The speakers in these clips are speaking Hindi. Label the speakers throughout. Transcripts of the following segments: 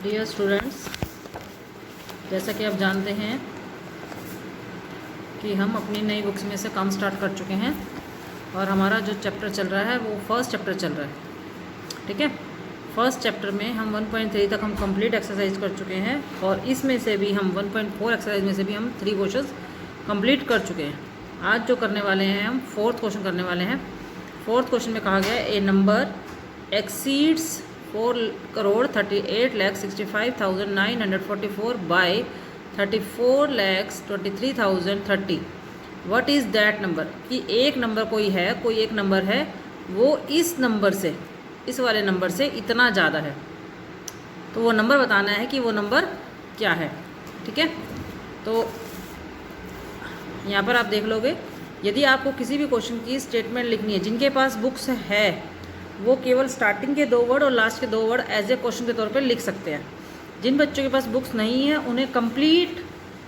Speaker 1: डियर स्टूडेंट्स, जैसा कि आप जानते हैं कि हम अपनी नई बुक्स में से काम स्टार्ट कर चुके हैं और हमारा जो चैप्टर चल रहा है वो फर्स्ट चैप्टर चल रहा है। ठीक है, फर्स्ट चैप्टर में हम 1.3 तक हम कंप्लीट एक्सरसाइज कर चुके हैं और इसमें से भी हम 1.4 एक्सरसाइज में से भी हम 3 क्वेश्चंस कंप्लीट कर चुके हैं। आज जो करने वाले हैं हम फोर्थ क्वेश्चन करने वाले हैं। फोर्थ क्वेश्चन में कहा गया है a number exceeds 4,68,65,944 by 34,23,030। What is that number? कि एक नंबर कोई एक नंबर है वो इस नंबर से, इस वाले नंबर से इतना ज़्यादा है, तो वो नंबर बताना है कि वो नंबर क्या है। ठीक है, तो यहाँ पर आप देख लोगे, यदि आपको किसी भी क्वेश्चन की स्टेटमेंट लिखनी है, जिनके पास बुक्स है वो केवल स्टार्टिंग के 2 वर्ड और लास्ट के 2 वर्ड एज ए क्वेश्चन के तौर पे लिख सकते हैं। जिन बच्चों के पास बुक्स नहीं है उन्हें कंप्लीट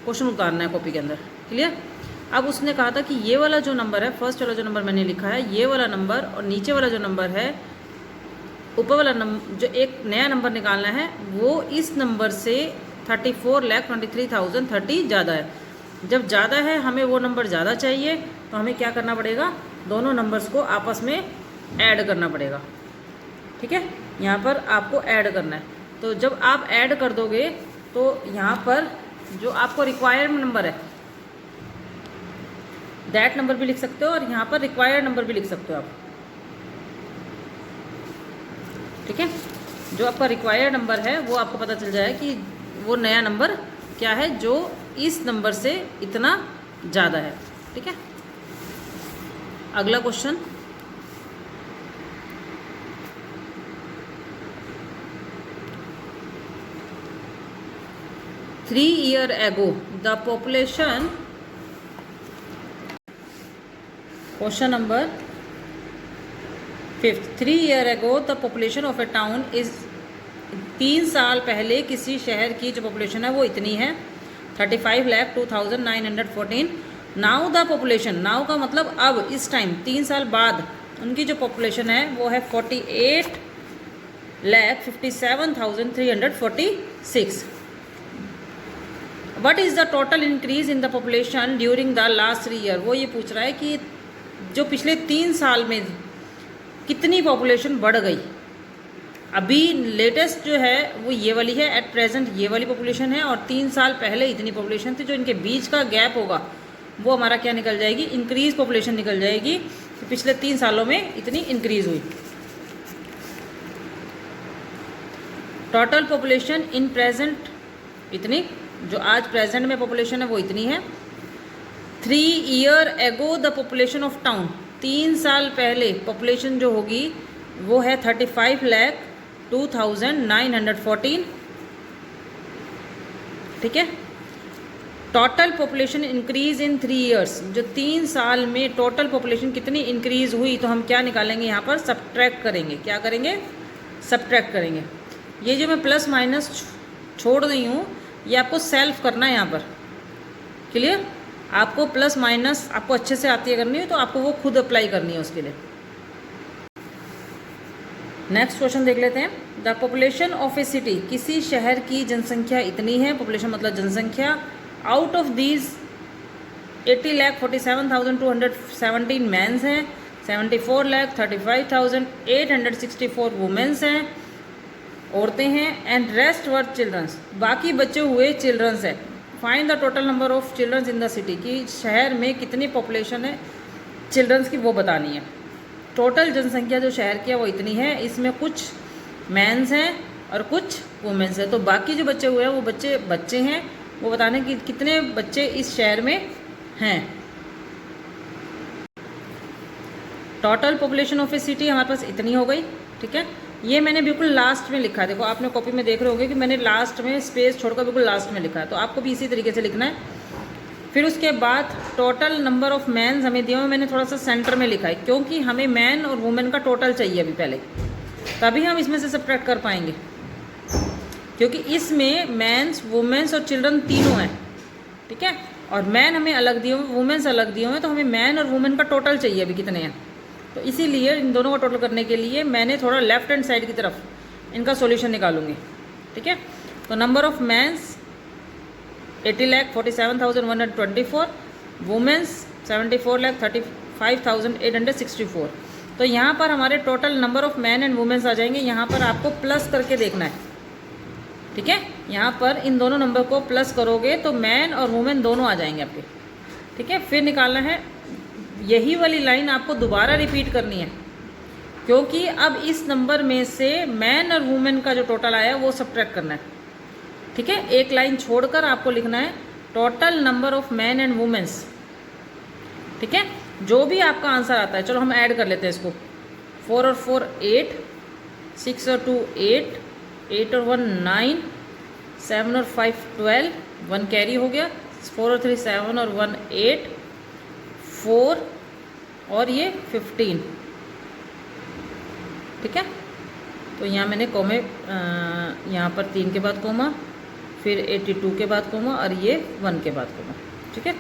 Speaker 1: क्वेश्चन उतारना है कॉपी के अंदर। क्लियर? अब उसने कहा था कि ये वाला जो नंबर है, फर्स्ट वाला जो नंबर मैंने लिखा है, ये वाला नंबर और नीचे वाला जो नंबर है, ऊपर वाला नंबर, जो एक नया नंबर निकालना है वो इस नंबर से 34,23,030 ज़्यादा है। जब ज़्यादा है, हमें वो नंबर ज़्यादा चाहिए, तो हमें क्या करना पड़ेगा? दोनों नंबर्स को आपस में ऐड करना पड़ेगा। ठीक है, यहाँ पर आपको ऐड करना है। तो जब आप ऐड कर दोगे तो यहाँ पर जो आपको रिक्वायर्ड नंबर है दैट नंबर भी लिख सकते हो और यहाँ पर रिक्वायर्ड नंबर भी लिख सकते हो आप। ठीक है, जो आपका रिक्वायर्ड नंबर है वो आपको पता चल जाए कि वो नया नंबर क्या है जो इस नंबर से इतना ज़्यादा है। ठीक है, अगला question, Three years ago, the population, question number 5th, 3 years ago the population of a town is, 3 साल पहले किसी शहर की जो पॉपुलेशन है वो इतनी है 35,02,914। नाउ द पॉपुलेशन, नाउ का मतलब अब, इस टाइम 3 साल बाद उनकी जो पॉपुलेशन है वो है 48,57,346। What is the total increase in the population during the last 3 year? वो ये पूछ रहा है कि जो पिछले 3 साल में कितनी पॉपुलेशन बढ़ गई। अभी लेटेस्ट जो है वो ये वाली है, एट प्रेजेंट ये वाली पॉपुलेशन है, और 3 साल पहले इतनी पॉपुलेशन थी। जो इनके बीच का गैप होगा वो हमारा क्या निकल जाएगी? इंक्रीज पॉपुलेशन निकल जाएगी। तो पिछले 3 सालों में इतनी इंक्रीज हुई। टोटल पॉपुलेशन इन प्रेजेंट इतनी, जो आज प्रेजेंट में पॉपुलेशन है वो इतनी है। 3 year ago the population of town, 3 साल पहले पॉपुलेशन जो होगी वो है 35,02,914। ठीक है, total population increase in 3 years, जो 3 साल में टोटल पॉपुलेशन कितनी इंक्रीज हुई, तो हम क्या निकालेंगे? यहाँ पर सब्ट्रैक्ट करेंगे। क्या करेंगे? सब्ट्रैक्ट करेंगे। ये जो मैं प्लस माइनस छोड़ रही हूँ ये आपको सेल्फ करना है यहाँ पर। क्लियर? आपको प्लस माइनस आपको अच्छे से आती है करनी है, तो आपको वो खुद अप्लाई करनी है उसके लिए। नेक्स्ट क्वेश्चन देख लेते हैं। The population of A city, किसी शहर की जनसंख्या इतनी है, पॉपुलेशन मतलब जनसंख्या। आउट ऑफ दीज 80,47,217 मैंस हैं, 74,35,864 वुमेंस हैं, औरतें हैं, एंड रेस्ट वर चिल्ड्रंस, बाकी बचे हुए चिल्ड्रंस है। Find the total number of children's in the city, कि शहर में कितनी पॉपुलेशन है चिल्ड्रंस की वो बतानी है। टोटल जनसंख्या जो शहर की है वो इतनी है, इसमें कुछ मैंस हैं और कुछ वुमेंस हैं, तो बाकी जो बचे हुए हैं वो बच्चे हैं, वो बताने कि कितने बच्चे इस शहर में हैं। Total population of A city हमारे पास इतनी हो गई। ठीक है, ये मैंने बिल्कुल लास्ट में लिखा है। देखो, आपने कॉपी में देख रहे होंगे कि मैंने लास्ट में स्पेस छोड़कर बिल्कुल लास्ट में लिखा है, तो आपको भी इसी तरीके से लिखना है। फिर उसके बाद टोटल नंबर ऑफ मैंस हमें दिया हुआ, मैंने थोड़ा सा सेंटर में लिखा है क्योंकि हमें मैन और वुमेन का टोटल चाहिए अभी पहले, तभी हम इसमें से सब्ट्रैक्ट कर पाएंगे, क्योंकि इसमें मैंस, वुमेन्स और चिल्ड्रन तीनों हैं। ठीक है, और मैन हमें अलग दिए हुए, वुमेन्स अलग दिए हुए हैं, तो हमें मैन और वुमेन का टोटल चाहिए अभी कितने हैं। तो इसीलिए इन दोनों का टोटल करने के लिए मैंने थोड़ा लेफ्ट हैंड साइड की तरफ इनका सॉल्यूशन निकालूंगी। ठीक है, तो नंबर ऑफ मैंस 80,47,124, वुमेंस 74,35,864। तो यहाँ पर हमारे total number of man and womens आ जाएंगे। यहाँ पर आपको प्लस करके देखना है, ठीक है। यहाँ पर इन दोनों नंबर को प्लस करोगे तो मैन और वुमेन दोनों आ जाएंगे आपके, ठीक है। फिर निकालना है, यही वाली लाइन आपको दोबारा रिपीट करनी है, क्योंकि अब इस नंबर में से मैन और वुमेन का जो टोटल आया वो सब्ट्रैक्ट करना है, ठीक है। एक लाइन छोड़कर आपको लिखना है total number of man and womens, ठीक है। जो भी आपका आंसर आता है, चलो हम ऐड कर लेते हैं इसको। 4 और 4 8, 6 और 2 8, 8 और 1 9, 7 और 5 12, 1 कैरी हो गया, 4 और 3 7 और 1 8, 4 और ये 15, ठीक है। तो यहाँ मैंने कोमे, यहाँ पर 3 के बाद कोमा, फिर 82 के बाद कोमा और ये 1 के बाद कोमा, ठीक है।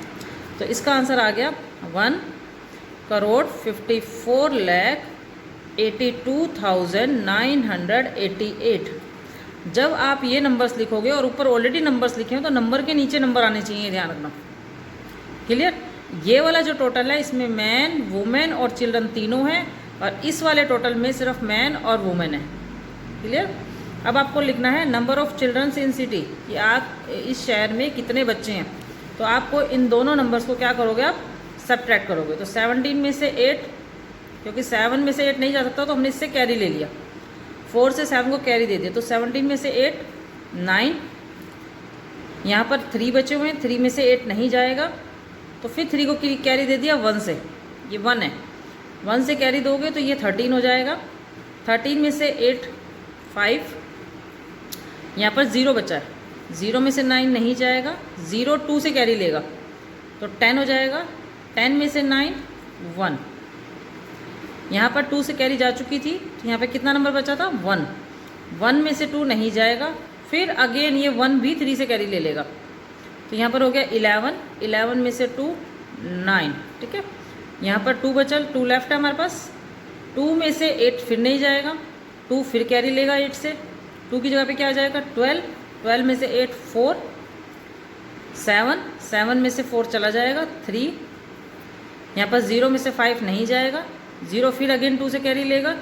Speaker 1: तो इसका आंसर आ गया 1,54,82,988। जब आप ये नंबर्स लिखोगे और ऊपर ऑलरेडी नंबर्स लिखे हो तो नंबर के नीचे नंबर आने चाहिए, ध्यान रखना, क्लियर। ये वाला जो टोटल है इसमें मैन, वुमेन और चिल्ड्रन तीनों हैं, और इस वाले टोटल में सिर्फ मैन और वुमेन है, क्लियर। अब आपको लिखना है number of children's in city, कि आप इस शहर में कितने बच्चे हैं। तो आपको इन दोनों नंबर्स को क्या करोगे, आप सब्ट्रैक्ट करोगे। तो 17 में से 8, क्योंकि 7 में से 8 नहीं जा सकता तो हमने इससे कैरी ले लिया, 4 से 7 को कैरी दे दिया, तो 17 में से 8 9, यहाँ पर 3 बचे हुए हैं, 3 में से 8 नहीं जाएगा, तो फिर 3 को कैरी दे दिया 1 से, ये 1 है, 1 से कैरी दोगे तो ये 13 हो जाएगा। 13 में से 8 5, यहाँ पर 0 बचा है, 0 में से 9 नहीं जाएगा, 0 2 से कैरी लेगा तो 10 हो जाएगा, 10 में से 9 1, यहाँ पर 2 से कैरी जा चुकी थी, तो यहाँ पे कितना नंबर बचा था 1, 1 में से 2 नहीं जाएगा, फिर अगेन ये 1 भी 3 से कैरी ले लेगा, तो यहाँ पर हो गया 11, 11 में से 2 9, ठीक है। यहाँ पर 2 बचल, 2 लेफ्ट है हमारे पास, 2 में से 8 फिर नहीं जाएगा, 2 फिर कैरी लेगा 8 से, 2 की जगह पे क्या आ जाएगा 12, 12 में से 8 4, 7, 7 में से 4 चला जाएगा 3, यहाँ पर 0 में से 5 नहीं जाएगा, 0 फिर अगेन 2 से कैरी लेगा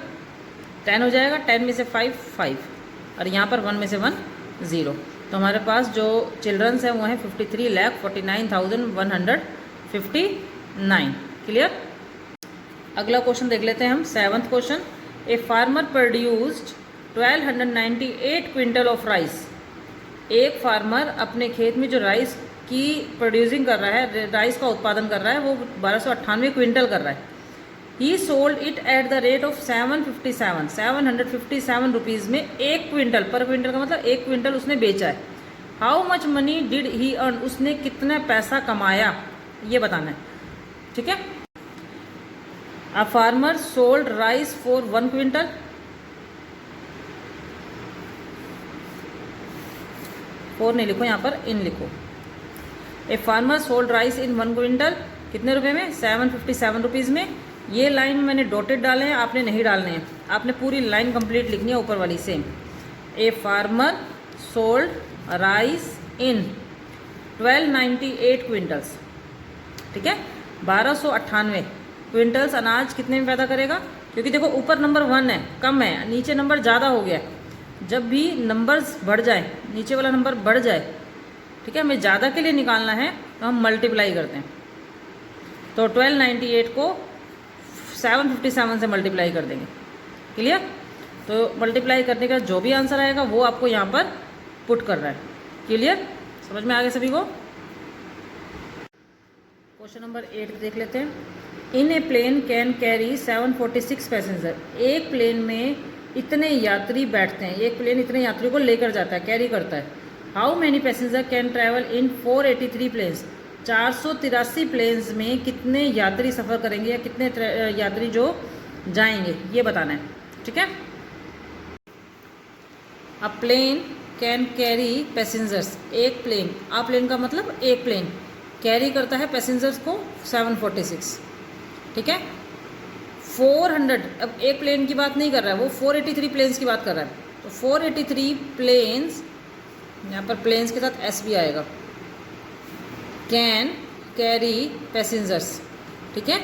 Speaker 1: 10 हो जाएगा, 10 में से 5 5, और यहाँ पर 1 में से 1 0। तो हमारे पास जो चिल्ड्रंस हैं वो हैं 53,49,159, क्लियर। अगला क्वेश्चन देख लेते हैं हम, 7th question. A farmer produced 1298 quintal of rice. एक फार्मर अपने खेत में जो राइस की प्रोड्यूसिंग कर रहा है, राइस का उत्पादन कर रहा है, वो 1298 क्विंटल कर रहा है। ही sold it at the rate of 757 rupees में 1 क्विंटल, पर क्विंटल का मतलब 1 क्विंटल उसने बेचा है। How much money did he earn, उसने कितना पैसा कमाया ये बताना है, ठीक है। A farmer sold rice for 1 quintal, four नहीं लिखो यहाँ पर, इन लिखो। A farmer sold rice in 1 quintal, कितने रुपए में 757 रुपीज़ में। ये लाइन में मैंने डॉटेड डाले हैं, आपने नहीं डालने हैं, आपने पूरी लाइन कंप्लीट लिखनी है ऊपर वाली same. A farmer sold rice in 1298 quintals, ठीक है। 1298 क्विंटल्स अनाज कितने में पैदा करेगा, क्योंकि देखो ऊपर नंबर 1 है, कम है, नीचे नंबर ज़्यादा हो गया। जब भी नंबर्स बढ़ जाए, नीचे वाला नंबर बढ़ जाए, ठीक है, हमें ज़्यादा के लिए निकालना है तो हम मल्टीप्लाई करते हैं। तो 1298 को 757 से मल्टीप्लाई कर देंगे, क्लियर। तो मल्टीप्लाई करने का जो भी आंसर आएगा वो आपको यहाँ पर पुट कर रहा है, क्लियर, समझ में आ गया सभी को। क्वेश्चन नंबर 8 देख लेते हैं। इन ए प्लेन कैन कैरी 746 पैसेंजर। एक प्लेन में इतने यात्री बैठते हैं, एक प्लेन इतने यात्रियों को लेकर जाता है, कैरी करता है। How many passenger can travel in 483 planes. 483 planes में कितने यात्री सफ़र करेंगे या कितने यात्री जो जाएंगे ये बताना है, ठीक है। अ प्लेन कैन कैरी पैसेंजर्स, एक प्लेन, आ प्लेन का मतलब एक प्लेन कैरी करता है पैसेंजर्स को 746, ठीक है। 400, अब एक प्लेन की बात नहीं कर रहा है वो, 483 प्लेन्स की बात कर रहा है। तो 483 प्लेन्स यहाँ पर प्लेन्स के साथ एस भी आएगा, कैन कैरी पैसेंजर्स, ठीक है।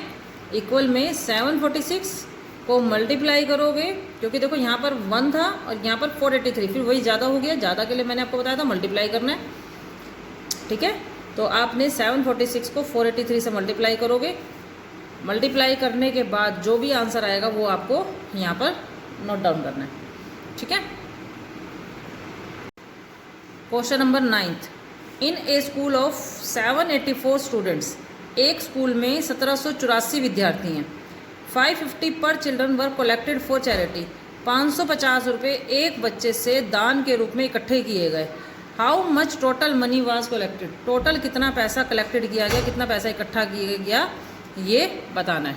Speaker 1: इक्वल में 746 को मल्टीप्लाई करोगे, क्योंकि देखो यहाँ पर 1 था और यहाँ पर 483, फिर वही ज़्यादा हो गया, ज़्यादा के लिए मैंने आपको बताया था मल्टीप्लाई करना है, ठीक है। तो आपने 746 को 483 से मल्टीप्लाई करोगे, मल्टीप्लाई करने के बाद जो भी आंसर आएगा वो आपको यहाँ पर नोट डाउन करना है, ठीक है। Question number 9th, in A school of 784 students, एक स्कूल में 1784 विद्यार्थी हैं। 550 पर children were collected for charity, 550 रुपये एक बच्चे से दान के रूप में इकट्ठे किए गए। How much total money was collected, total कितना पैसा कलेक्टेड किया गया, कितना पैसा इकट्ठा किया गया, ये बताना है।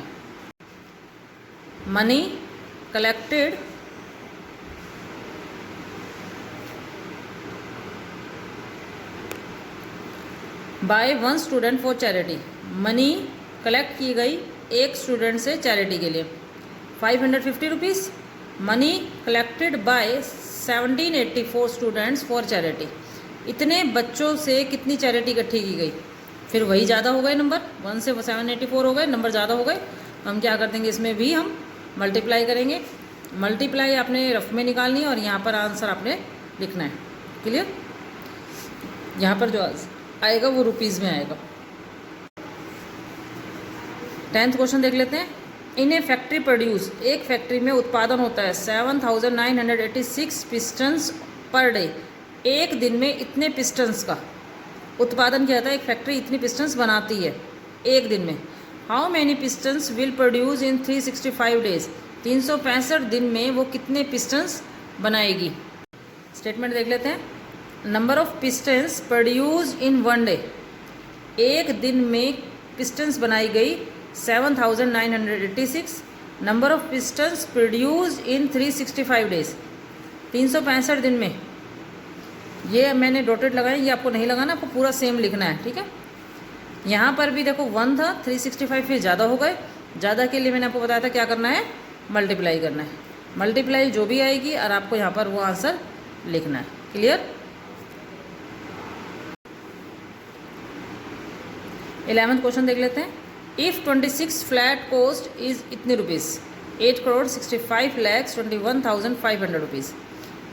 Speaker 1: Money collected by one student for charity, money collect की गई एक स्टूडेंट से चैरिटी के लिए 550 rupees. Money collected by 1784 students for charity, इतने बच्चों से कितनी चैरिटी इकट्ठी की गई, फिर वही ज़्यादा हो गए, नंबर 1 से 784 हो गए, नंबर ज़्यादा हो गए। हम क्या कर देंगे, इसमें भी हम मल्टीप्लाई करेंगे। मल्टीप्लाई आपने रफ में निकालनी है और यहाँ पर आंसर आपने लिखना है, क्लियर। यहाँ पर जो आएगा वो रुपीज़ में आएगा। 10th क्वेश्चन देख लेते हैं। इन ए फैक्ट्री प्रोड्यूस, एक फैक्ट्री में उत्पादन होता है 7986 पिस्टन्स पर डे, एक दिन में इतने पिस्टन्स का उत्पादन किया जाता है, एक फैक्ट्री इतनी पिस्टन्स बनाती है एक दिन में। How many pistons will produce in 365 days, 365 दिन में वो कितने पिस्टन्स बनाएगी। स्टेटमेंट देख लेते हैं। Number of pistons produce in 1 day, एक दिन में पिस्टन्स बनाई गई 7986। Number of pistons produce in 365 days, 365 दिन में। ये मैंने डॉटेड लगाया, ये आपको नहीं लगाना, आपको पूरा सेम लिखना है, ठीक है। यहाँ पर भी देखो 1 था, 365 फिर ज़्यादा हो गए, ज़्यादा के लिए मैंने आपको बताया था क्या करना है, मल्टीप्लाई करना है। मल्टीप्लाई जो भी आएगी और आपको यहाँ पर वो आंसर लिखना है, क्लियर। 11th क्वेश्चन देख लेते हैं। इफ़ 26 फ्लैट कॉस्ट इज़ इतनी rupees, 8,65,21,500 rupees.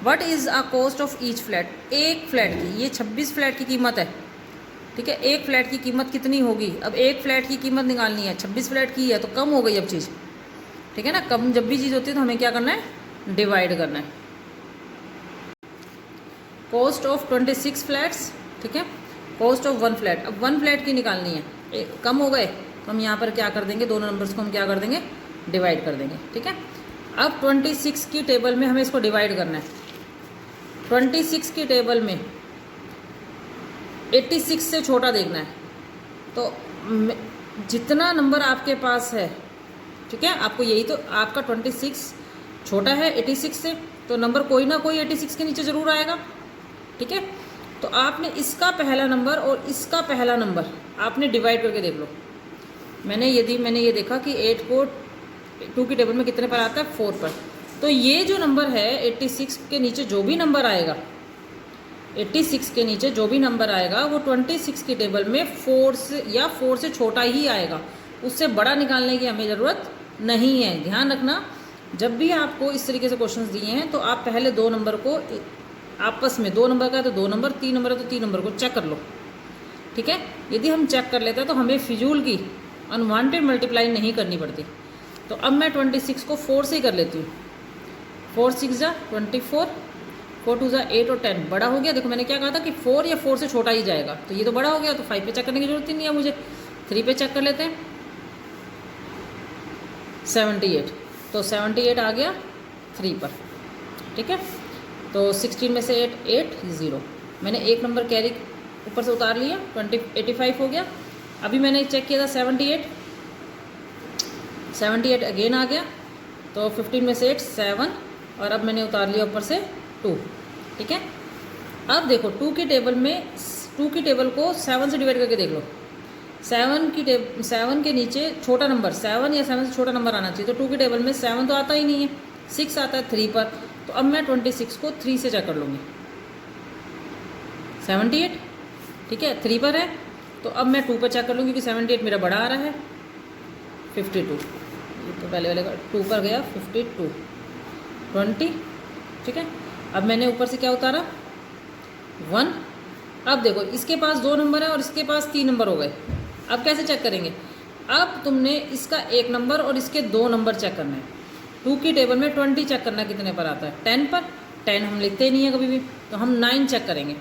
Speaker 1: What is a cost of each flat, एक फ्लैट की, ये 26 फ्लैट की कीमत है, ठीक है। एक फ्लैट की कीमत कितनी होगी, अब एक फ्लैट की कीमत निकालनी है, 26 फ्लैट की है तो कम हो गई अब चीज़, ठीक है ना। कम जब भी चीज़ होती है तो हमें क्या करना है, डिवाइड करना है। कॉस्ट ऑफ 26 फ्लैट्स, ठीक है, कॉस्ट ऑफ 1 फ्लैट, अब 1 फ्लैट की निकालनी है, कम हो गए तो हम यहाँ पर क्या कर देंगे, दोनों नंबर्स को हम क्या कर देंगे, डिवाइड कर देंगे, ठीक है। अब 26 की टेबल में हमें इसको डिवाइड करना है। 26 की टेबल में 86 से छोटा देखना है, तो जितना नंबर आपके पास है, ठीक है, आपको यही तो, आपका 26 छोटा है 86 से, तो नंबर कोई ना कोई 86 के नीचे ज़रूर आएगा, ठीक है। तो आपने इसका पहला नंबर और इसका पहला नंबर आपने डिवाइड करके देख लो। मैंने ये देखा कि 8 को 2 की टेबल में कितने पर आता है, 4 पर। तो ये जो नंबर है 86 के नीचे जो भी नंबर आएगा, 86 के नीचे जो भी नंबर आएगा वो 26 की टेबल में 4 से छोटा ही आएगा, उससे बड़ा निकालने की हमें ज़रूरत नहीं है। ध्यान रखना, जब भी आपको इस तरीके से क्वेश्चंस दिए हैं तो आप पहले 2 नंबर को आपस में, 2 नंबर का है तो 2 नंबर, 3 नंबर है तो 3 नंबर को चेक कर लो, ठीक है। यदि हम चेक कर लेते हैं तो हमें फिजूल की अनवांटेड मल्टीप्लाई नहीं करनी पड़ती। तो अब मैं 26 को 4 से ही कर लेती हूँ। 4 6 जा 24, 4 2 जा 8 और 10 बड़ा हो गया। देखो मैंने क्या कहा था कि 4 या 4 से छोटा ही जाएगा, तो ये तो बड़ा हो गया, तो 5 पे चेक करने की जरूरत ही नहीं है मुझे, 3 पे चेक कर लेते हैं। 78, तो 78 आ गया 3 पर, ठीक है। तो 16 में से 8 0, मैंने एक नंबर कैरी ऊपर से उतार लिया, 85 हो गया। अभी मैंने चेक किया था 78 अगेन आ गया, तो 15 में से 8 7, और अब मैंने उतार लिया ऊपर से 2, ठीक है। अब देखो 2 की टेबल को 7 से डिवाइड करके देख लो। 7 के नीचे छोटा नंबर 7 या 7 से छोटा नंबर आना चाहिए, तो 2 की टेबल में 7 तो आता ही नहीं है, 6 आता है 3 पर। तो अब मैं 26 को 3 से चेक कर लूँगी। 78, ठीक है, 3 पर है। तो अब मैं 2 पर चेक कर लूँ क्योंकि 78 मेरा बड़ा आ रहा है। 52, ये तो पहले वाले का 2 पर गया, 52, 20, ठीक है। अब मैंने ऊपर से क्या उतारा, 1। अब देखो इसके पास 2 नंबर है और इसके पास 3 नंबर हो गए। अब कैसे चेक करेंगे, अब तुमने इसका 1 नंबर और इसके 2 नंबर चेक करना है। 2 की टेबल में 20 चेक करना कितने पर आता है, 10 पर। 10 हम लिखते ही नहीं है कभी भी, तो हम 9 चेक करेंगे।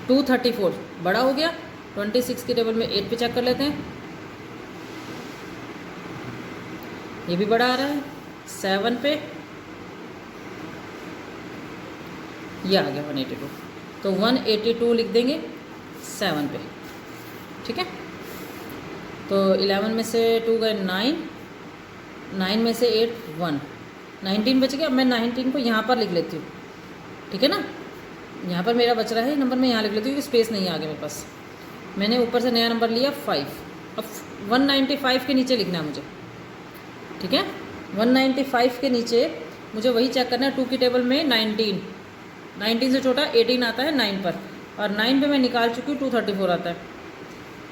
Speaker 1: 234 बड़ा हो गया। 26 की टेबल में 8 पे चेक कर लेते हैं, ये भी बड़ा आ रहा है। 7 पे ये आ गया 182, तो 182 लिख देंगे 7 पे, ठीक है। तो 11 में से 2 गए 9, 9 में से 8 1, 19 बच गया। अब मैं 19 को यहाँ पर लिख लेती हूँ, ठीक है ना। यहाँ पर मेरा बच रहा है नंबर, मैं यहाँ लिख लेती हूँ क्योंकि स्पेस नहीं आ गया मेरे पास। मैंने ऊपर से नया नंबर लिया 5। अब 195 के नीचे लिखना है मुझे, ठीक है। 195 के नीचे मुझे वही चेक करना है। 2 की टेबल में 19 से छोटा 18 आता है 9 पर, और 9 पे मैं निकाल चुकी हूँ 234 आता है।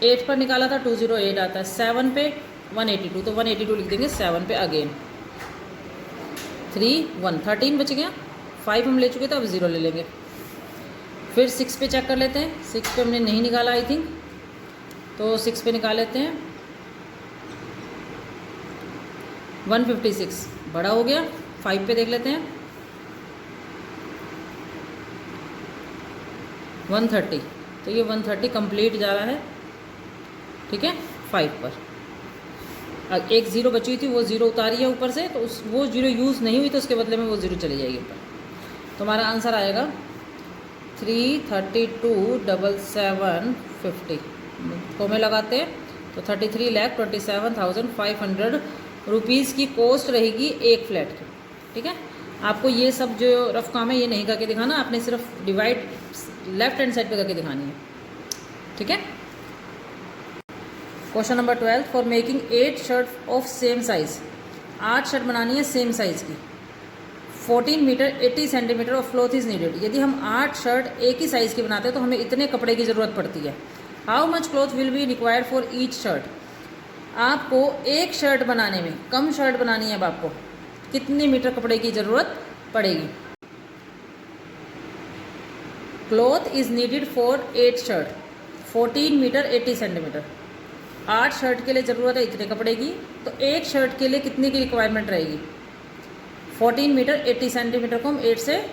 Speaker 1: 8 पर निकाला था 208 आता है। 7 पे 182, तो 182 लिख देंगे 7 पे अगेन। 3 1 13 बच गया। 5 हम ले चुके थे, अब 0 ले लेंगे। फिर 6 पे चेक कर लेते हैं। 6 पे हमने नहीं निकाला आई थिंक, तो 6 पे निकाल लेते हैं। 156 बड़ा हो गया। 5 पे देख लेते हैं, 130, तो ये 130 कंप्लीट जा रहा है, ठीक है। 5 पर अब एक 0 बची हुई थी, वो 0 उतारी है ऊपर से, तो वो 0 यूज़ नहीं हुई, तो उसके बदले में वो 0 चली जाएगी ऊपर। तो हमारा आंसर आएगा 332,750 को में लगाते हैं तो 33,27,500 रुपीज़ की कॉस्ट रहेगी एक फ्लैट की, ठीक है। आपको ये सब जो रफ काम है ये नहीं करके दिखाना, आपने सिर्फ डिवाइड लेफ्ट हैंड साइड पे करके दिखानी है, ठीक है। Question number 12, for making 8 shirt of same size, 8 shirt बनानी है सेम साइज़ की। 14 metre 80 centimetre of cloth is needed. यदि हम 8 शर्ट एक ही साइज़ की बनाते हैं तो हमें इतने कपड़े की ज़रूरत पड़ती है। How much cloth will be required for each shirt. आपको एक शर्ट बनाने में, कम शर्ट बनानी है, अब आपको कितने मीटर कपड़े की ज़रूरत पड़ेगी। Cloth is needed for 8 shirt, 14 metre 80 centimetre. 8 shirt के लिए ज़रूरत है इतने कपड़े की, तो एक शर्ट के लिए कितने की रिक्वायरमेंट रहेगी। 14 मीटर 80 सेंटीमीटर को हम 8 से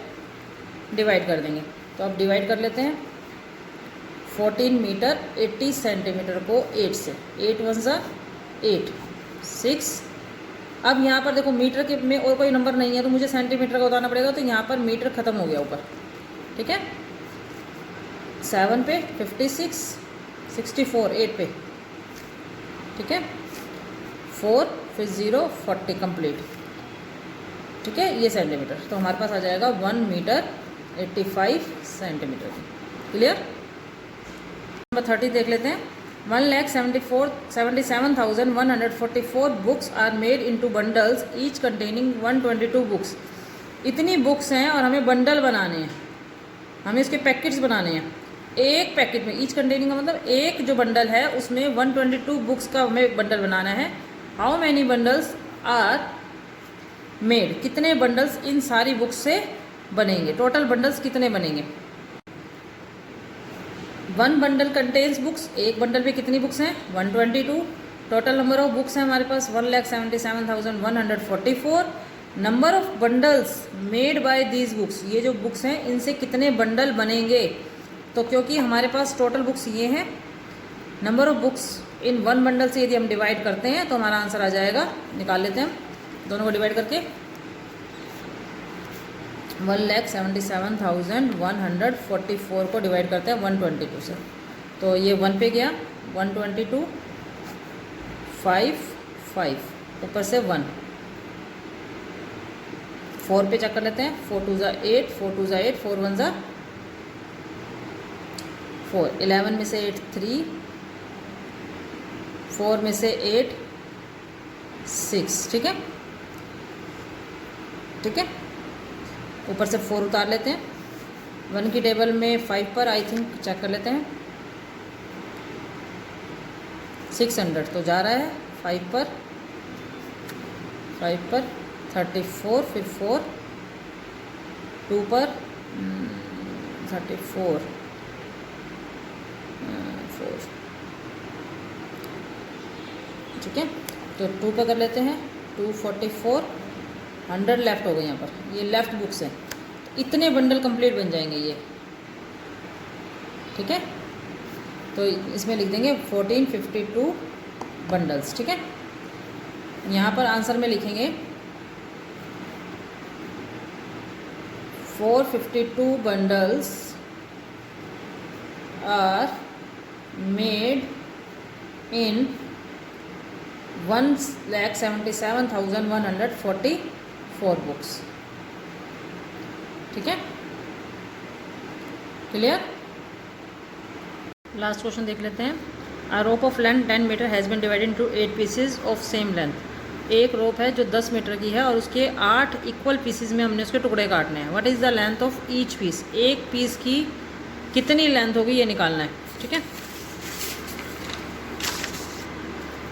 Speaker 1: डिवाइड कर देंगे, तो अब डिवाइड कर लेते हैं। 14 मीटर 80 सेंटीमीटर को 8 से, 8 1 सा 8 6। अब यहाँ पर देखो मीटर के में और कोई नंबर नहीं है, तो मुझे सेंटीमीटर का बताना पड़ेगा, तो यहाँ पर मीटर ख़त्म हो गया ऊपर, ठीक है। 7 पे 56, 64 8 पे, ठीक है। 4 फिर 0 40 कंप्लीट, ठीक है। ये सेंटीमीटर, तो हमारे पास आ जाएगा 1 मीटर 85 सेंटीमीटर। क्लियर। नंबर 30 देख लेते हैं। 1,77,144 books are made into bundles each containing 122 books. इतनी बुक्स हैं और हमें बंडल बनाने हैं, हमें इसके पैकेट्स बनाने हैं। एक पैकेट में, ईच कंटेनिंग का मतलब एक जो बंडल है उसमें 122 बुक्स का हमें बंडल बनाना है। How many bundles are made, कितने बंडल्स इन सारी बुक्स से बनेंगे, टोटल बंडल्स कितने बनेंगे। 1 बंडल कंटेन्स बुक्स, एक बंडल में कितनी बुक्स हैं 122। टोटल नंबर ऑफ बुक्स हैं हमारे पास 1,77,144। Number of bundles made by these books, ये जो बुक्स हैं इनसे कितने बंडल बनेंगे। तो क्योंकि हमारे पास टोटल बुक्स ये हैं, number of books in 1 bundle से यदि हम डिवाइड करते हैं तो हमारा आंसर आ जाएगा, निकाल लेते हैं हम दोनों को डिवाइड करके। 1,77,144 को डिवाइड करते हैं 122 से, तो ये 1 पे गया 122 5 5 ऊपर से 1। 4 पे चेक कर लेते हैं। 4 2 ज़ा 8, 4 2 ज़ा 8, 4 1 ज़ा 4। 11 में से 8 3, 4 में से 8 6, ठीक है, ठीक है। ऊपर से 4 उतार लेते हैं। 1 की टेबल में 5 पर आई थिंक चेक कर लेते हैं, 600 तो जा रहा है 5 पर 34, फिर 4 2 पर 34 4, ठीक है। तो 2 पर कर लेते हैं, 244, 100 लेफ्ट हो गए यहाँ पर, ये लेफ्ट बुक्स हैं। तो इतने बंडल कंप्लीट बन जाएंगे ये, ठीक है। तो इसमें लिख देंगे 1452 बंडल्स, ठीक है। यहाँ पर आंसर में लिखेंगे 452 bundles are made in 1,77,144 books, ठीक है। क्लियर। लास्ट क्वेश्चन देख लेते हैं। A rope of length 10 metre has been divided into 8 pieces of same length. एक रोप है जो 10 मीटर की है और उसके 8 इक्वल पीसेज में हमने उसके टुकड़े काटने हैं। What is the length of each piece. एक पीस की कितनी लेंथ होगी ये निकालना है, ठीक है।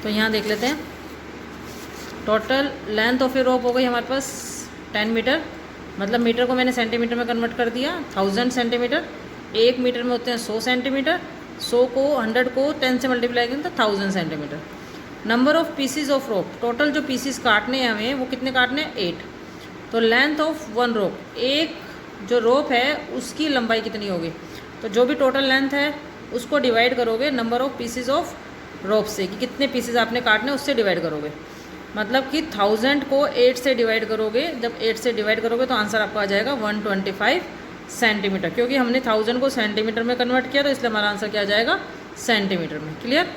Speaker 1: तो यहाँ देख लेते हैं। टोटल लेंथ ऑफ ए रोप हो गई हमारे पास 10 मीटर, मतलब मीटर को मैंने सेंटीमीटर में कन्वर्ट कर दिया, 1000 सेंटीमीटर। 1 मीटर में होते हैं 100 सेंटीमीटर, 100 को 10 से मल्टीप्लाई करें तो 1000 centimetre. Number of PCs of rope, total जो पीसीज काटने हैं हमें वो कितने काटने हैं 8। तो लेंथ ऑफ 1 रोप, एक जो रोप है उसकी लंबाई कितनी होगी। तो जो भी टोटल लेंथ है उसको डिवाइड करोगे number of PCs of rope से, कि कितने पीसेज आपने काटने उससे डिवाइड करोगे। मतलब कि 1000 को 8 से डिवाइड करोगे, जब 8 से डिवाइड करोगे तो आंसर आपका आ जाएगा 125 सेंटीमीटर। क्योंकि हमने 1000 को सेंटीमीटर में कन्वर्ट किया तो इसलिए हमारा आंसर क्या आ जाएगा सेंटीमीटर में। क्लियर।